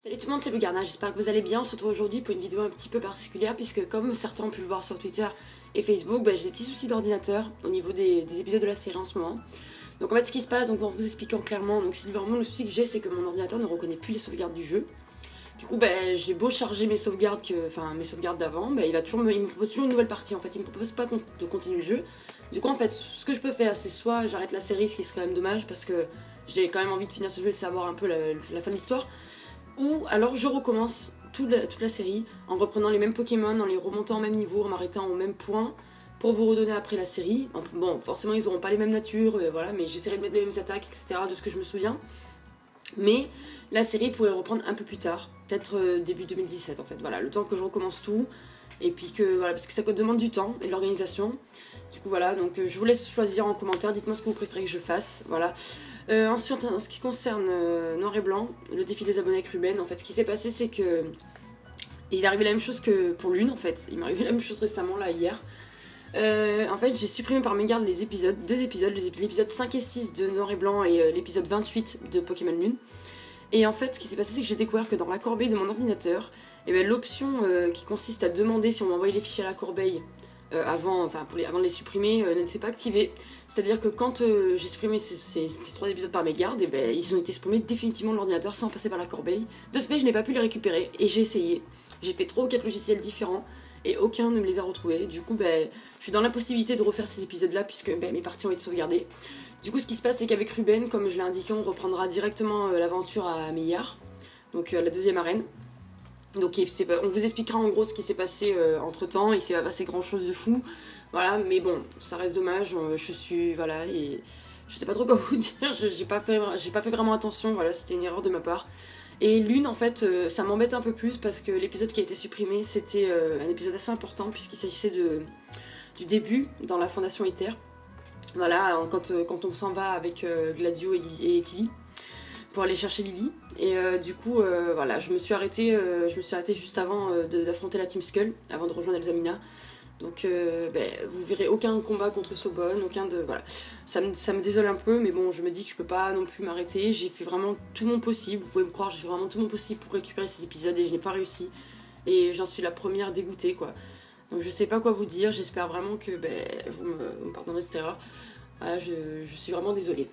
Salut tout le monde, c'est Lugarna, j'espère que vous allez bien. On se retrouve aujourd'hui pour une vidéo un petit peu particulière puisque comme certains ont pu le voir sur Twitter et Facebook, j'ai des petits soucis d'ordinateur au niveau des épisodes de la série en ce moment. Donc en fait ce qui se passe, donc en vous expliquant clairement, donc Silvermoon, le souci que j'ai c'est que mon ordinateur ne reconnaît plus les sauvegardes du jeu. Du coup j'ai beau charger mes sauvegardes, mes sauvegardes d'avant, il me propose toujours une nouvelle partie en fait, il me propose pas de continuer le jeu. Du coup en fait ce que je peux faire c'est soit j'arrête la série, ce qui serait quand même dommage parce que j'ai quand même envie de finir ce jeu et de savoir un peu la fin de l'histoire. Ou alors je recommence toute la série en reprenant les mêmes Pokémon, en les remontant au même niveau, en m'arrêtant au même point pour vous redonner après la série. Bon, forcément ils auront pas les mêmes natures, voilà, mais j'essaierai de mettre les mêmes attaques, etc. de ce que je me souviens. Mais la série pourrait reprendre un peu plus tard, peut-être début 2017 en fait, voilà, le temps que je recommence tout. Et puis que, voilà, parce que ça demande du temps et de l'organisation. Du coup voilà, donc je vous laisse choisir en commentaire, dites-moi ce que vous préférez que je fasse, voilà. Ensuite, en ce qui concerne Noir et Blanc, le défi des abonnés avec Ruben, en fait, ce qui s'est passé, c'est que il est arrivé la même chose que pour Lune, en fait. Il m'est arrivé la même chose récemment, là, hier. En fait, j'ai supprimé par mégarde les épisodes, deux épisodes, l'épisode 5 et 6 de Noir et Blanc et l'épisode 28 de Pokémon Lune. Et en fait, ce qui s'est passé, c'est que j'ai découvert que dans la corbeille de mon ordinateur, l'option qui consiste à demander si on m'envoyait les fichiers à la corbeille avant de les supprimer n'était pas activée. C'est-à-dire que quand j'ai supprimé ces 3 épisodes par mégarde, ils ont été supprimés définitivement de l'ordinateur sans passer par la corbeille. De ce fait, je n'ai pas pu les récupérer et j'ai essayé. J'ai fait 3 ou 4 logiciels différents et aucun ne me les a retrouvés. Du coup, je suis dans l'impossibilité de refaire ces épisodes-là puisque mes parties ont été sauvegardées. Du coup, ce qui se passe, c'est qu'avec Ruben, comme je l'ai indiqué, on reprendra directement l'aventure à Meillard, donc la deuxième arène. Donc on vous expliquera en gros ce qui s'est passé entre temps, il s'est pas passé grand chose de fou, voilà, mais bon, ça reste dommage, je suis, voilà, et je sais pas trop quoi vous dire, j'ai pas fait vraiment attention, voilà, c'était une erreur de ma part. Et Lune, en fait, ça m'embête un peu plus parce que l'épisode qui a été supprimé, c'était un épisode assez important puisqu'il s'agissait du début dans la Fondation Ether. Voilà, quand on s'en va avec Gladio et Tilly pour aller chercher Lily. Et du coup, voilà, je me suis arrêtée juste avant d'affronter la Team Skull, avant de rejoindre Elzamina. Donc vous verrez aucun combat contre Sobonne, voilà. Ça me désole un peu, mais bon, je me dis que je peux pas non plus m'arrêter. J'ai fait vraiment tout mon possible, vous pouvez me croire, j'ai fait vraiment tout mon possible pour récupérer ces épisodes et je n'ai pas réussi. Et j'en suis la première dégoûtée, quoi. Donc je sais pas quoi vous dire, j'espère vraiment que vous me pardonnerez cette erreur. Voilà, je suis vraiment désolée.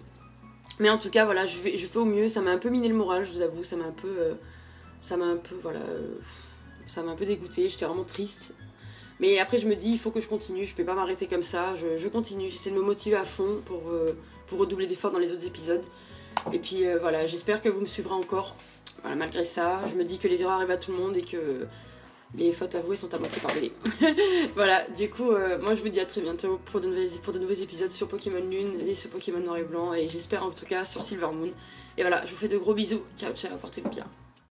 Mais en tout cas, voilà, je fais au mieux, ça m'a un peu miné le moral, je vous avoue, ça m'a un peu dégoûtée, j'étais vraiment triste. Mais après je me dis, il faut que je continue, je peux pas m'arrêter comme ça, je continue, j'essaie de me motiver à fond pour redoubler d'efforts dans les autres épisodes. Et puis voilà, j'espère que vous me suivrez encore, voilà, malgré ça, je me dis que les erreurs arrivent à tout le monde et que les fautes avouées sont à moitié pardonnées. Voilà, du coup, moi je vous dis à très bientôt pour de nouveaux épisodes sur Pokémon Lune et sur Pokémon Noir et Blanc. Et j'espère en tout cas sur Silvermoon. Et voilà, je vous fais de gros bisous. Ciao, ciao, portez-vous bien.